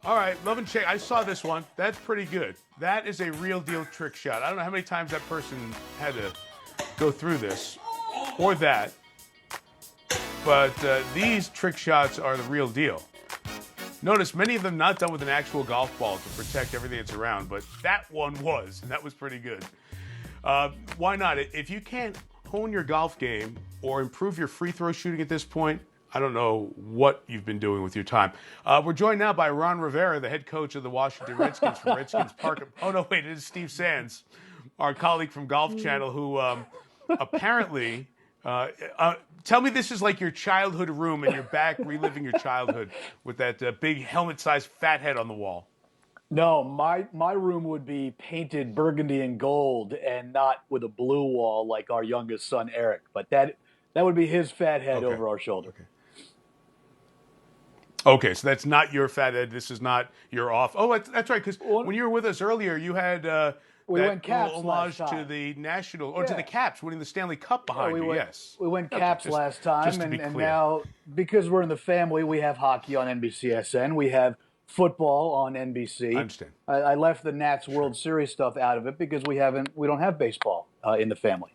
All right, love and check. I saw this one. That's pretty good. That is a real deal trick shot. I don't know how many times that person had to go through this or that, but these trick shots are the real deal. Notice many of them not done with an actual golf ball to protect everything that's around, but that one was, and that was pretty good. Why not? If you can't hone your golf game or improve your free throw shooting at this point, I don't know what you've been doing with your time. We're joined now by Ron Rivera, the head coach of the Washington Redskins from Redskins Park. Oh, no, wait, it is Steve Sands, our colleague from Golf Channel, who apparently, tell me this is like your childhood room and you're back reliving your childhood with that big helmet-sized fat head on the wall. No, my room would be painted burgundy and gold and not with a blue wall like our youngest son, Eric. But that would be his fat head over our shoulder. Okay, so that's not your fat head. This is not your off. Oh, that's right, because when you were with us earlier, you had we went Caps homage last time. to the national, or to the Caps winning the Stanley Cup behind you, yes. We went Caps last time, and now, because we're in the family, we have hockey on NBCSN. We have football on NBC. I understand. I left the Nats World Series stuff out of it because we don't have baseball in the family.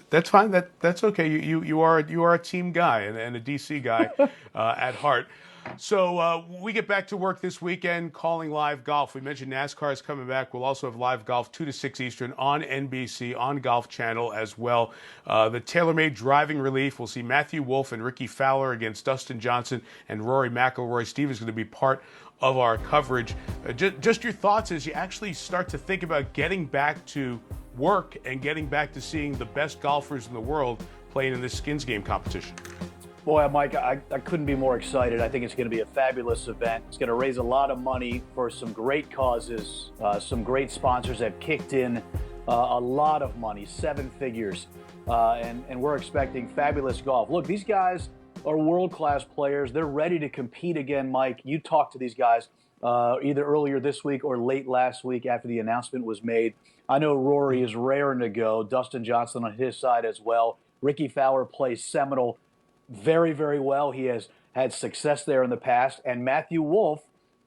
That's fine. That's okay. You are a team guy and a DC guy at heart. So we get back to work this weekend calling live golf. We mentioned NASCAR is coming back. We'll also have live golf 2 to 6 Eastern on NBC, on Golf Channel as well. The TaylorMade driving relief. We'll see Matthew Wolff and Rickie Fowler against Dustin Johnson and Rory McIlroy. Steve is going to be part of our coverage. Just your thoughts as you actually start to think about getting back to work and getting back to seeing the best golfers in the world playing in this skins game competition. Boy, Mike, I couldn't be more excited. I think it's going to be a fabulous event. It's going to raise a lot of money for some great causes. Some great sponsors have kicked in a lot of money, 7 figures. And we're expecting fabulous golf. Look, these guys are world-class players. They're ready to compete again, Mike. You talked to these guys either earlier this week or late last week after the announcement was made. I know Rory is raring to go. Dustin Johnson on his side as well. Rickie Fowler plays Seminole very, very well. He has had success there in the past. And Matthew Wolff,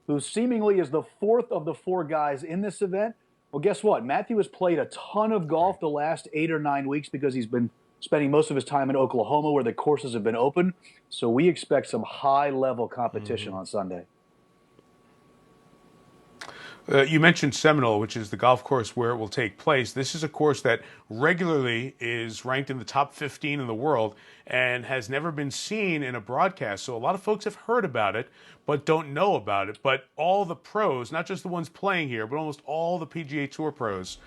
who seemingly is the 4th of the 4 guys in this event. Well, guess what? Matthew has played a ton of golf the last 8 or 9 weeks because he's been spending most of his time in Oklahoma where the courses have been open. So we expect some high-level competition on Sunday. You mentioned Seminole, which is the golf course where it will take place. This is a course that regularly is ranked in the top 15 in the world and has never been seen in a broadcast. So a lot of folks have heard about it, but don't know about it. But all the pros, not just the ones playing here, but almost all the PGA Tour pros,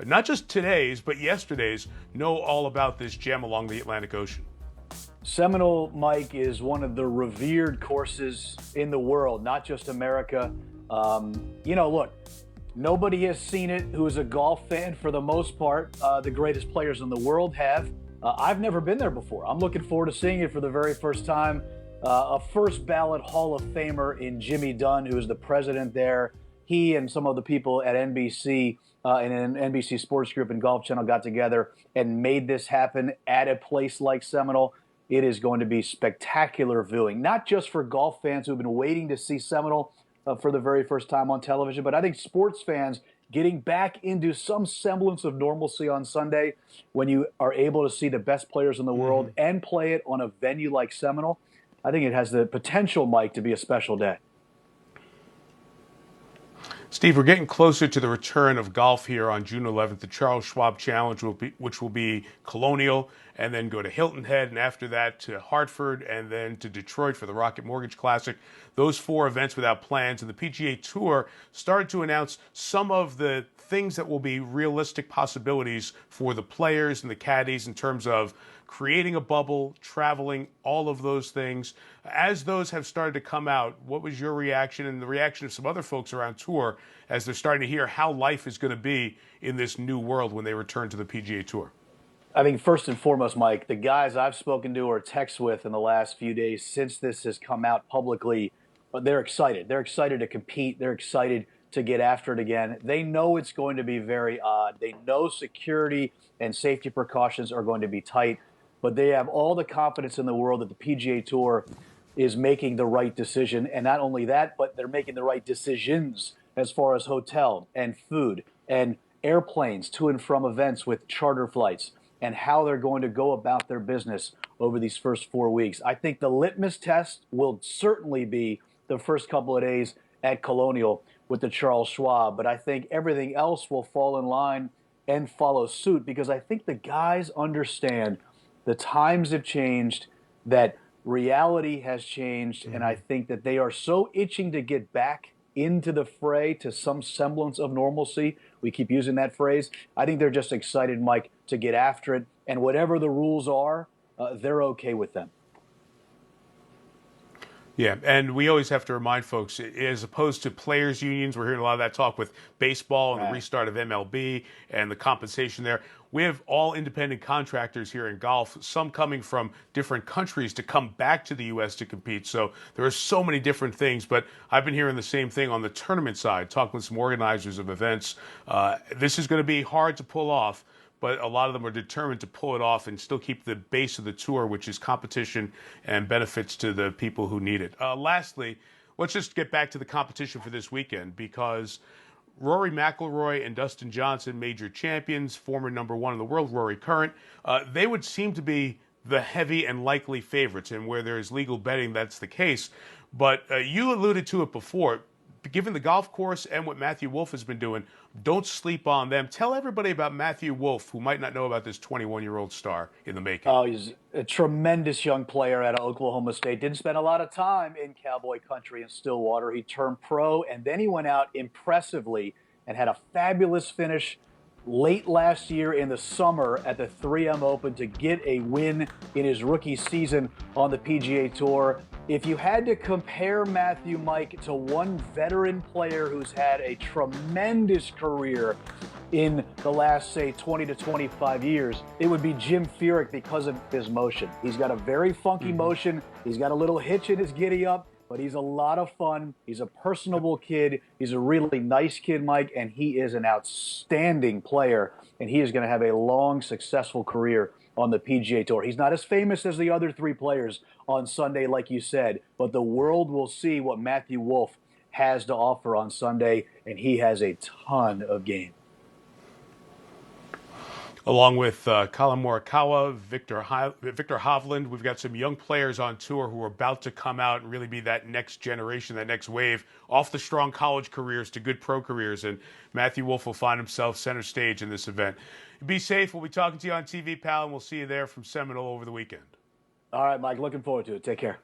not just today's, but yesterday's, know all about this gem along the Atlantic Ocean. Seminole, Mike, is one of the revered courses in the world, not just America. Look, nobody has seen it who is a golf fan for the most part. The greatest players in the world have. I've never been there before. I'm looking forward to seeing it for the very first time. A first ballot Hall of Famer in Jimmy Dunn, who is the president there. He and some of the people at NBC and NBC Sports Group and Golf Channel got together and made this happen at a place like Seminole. It is going to be spectacular viewing, not just for golf fans who have been waiting to see Seminole for the very first time on television. But I think sports fans getting back into some semblance of normalcy on Sunday when you are able to see the best players in the world and play it on a venue like Seminole, I think it has the potential, Mike, to be a special day. Steve, we're getting closer to the return of golf here on June 11th. The Charles Schwab Challenge, which will be Colonial, and then go to Hilton Head, and after that to Hartford, and then to Detroit for the Rocket Mortgage Classic. Those 4 events without plans. And the PGA Tour started to announce some of the things that will be realistic possibilities for the players and the caddies in terms of creating a bubble, traveling, all of those things. As those have started to come out, what was your reaction and the reaction of some other folks around tour as they're starting to hear how life is going to be in this new world when they return to the PGA Tour? I think first and foremost, Mike, the guys I've spoken to or text with in the last few days since this has come out publicly, they're excited. They're excited to compete. They're excited to get after it again. They know it's going to be very odd. They know security and safety precautions are going to be tight, but they have all the confidence in the world that the PGA Tour is making the right decision. And not only that, but they're making the right decisions as far as hotel and food and airplanes to and from events with charter flights and how they're going to go about their business over these first 4 weeks. I think the litmus test will certainly be the first couple of days at Colonial with the Charles Schwab, but I think everything else will fall in line and follow suit because I think the guys understand the times have changed, that reality has changed, and I think that they are so itching to get back into the fray to some semblance of normalcy. We keep using that phrase. I think they're just excited, Mike, to get after it, and whatever the rules are, they're okay with them. Yeah, and we always have to remind folks, as opposed to players' unions, we're hearing a lot of that talk with baseball and the restart of MLB and the compensation there. We have all independent contractors here in golf, some coming from different countries to come back to the U.S. to compete. So there are so many different things, but I've been hearing the same thing on the tournament side, talking with some organizers of events. This is going to be hard to pull off, but a lot of them are determined to pull it off and still keep the base of the tour, which is competition and benefits to the people who need it. Lastly, let's just get back to the competition for this weekend because Rory McIlroy and Dustin Johnson, major champions, former number one in the world, Rory current, they would seem to be the heavy and likely favorites. And where there is legal betting, that's the case. But you alluded to it before. Given the golf course and what Matthew Wolff has been doing, don't sleep on them. Tell everybody about Matthew Wolff, who might not know about this 21-year-old star in the making. Oh, he's a tremendous young player out of Oklahoma State. Didn't spend a lot of time in cowboy country in Stillwater. He turned pro, and then he went out impressively and had a fabulous finish late last year in the summer at the 3M Open to get a win in his rookie season on the PGA Tour. If you had to compare Matthew, Mike, to one veteran player who's had a tremendous career in the last, say, 20 to 25 years, it would be Jim Furyk because of his motion. He's got a very funky motion. He's got a little hitch in his giddy up, but he's a lot of fun. He's a personable kid. He's a really nice kid, Mike, and he is an outstanding player, and he is going to have a long, successful career on the PGA Tour. He's not as famous as the other three players on Sunday, like you said, but the world will see what Matthew Wolff has to offer on Sunday, and he has a ton of game. Along with Colin Morikawa, Victor Hovland, we've got some young players on tour who are about to come out and really be that next generation, that next wave, off the strong college careers to good pro careers. And Matthew Wolff will find himself center stage in this event. Be safe. We'll be talking to you on TV, pal, and we'll see you there from Seminole over the weekend. All right, Mike, looking forward to it. Take care.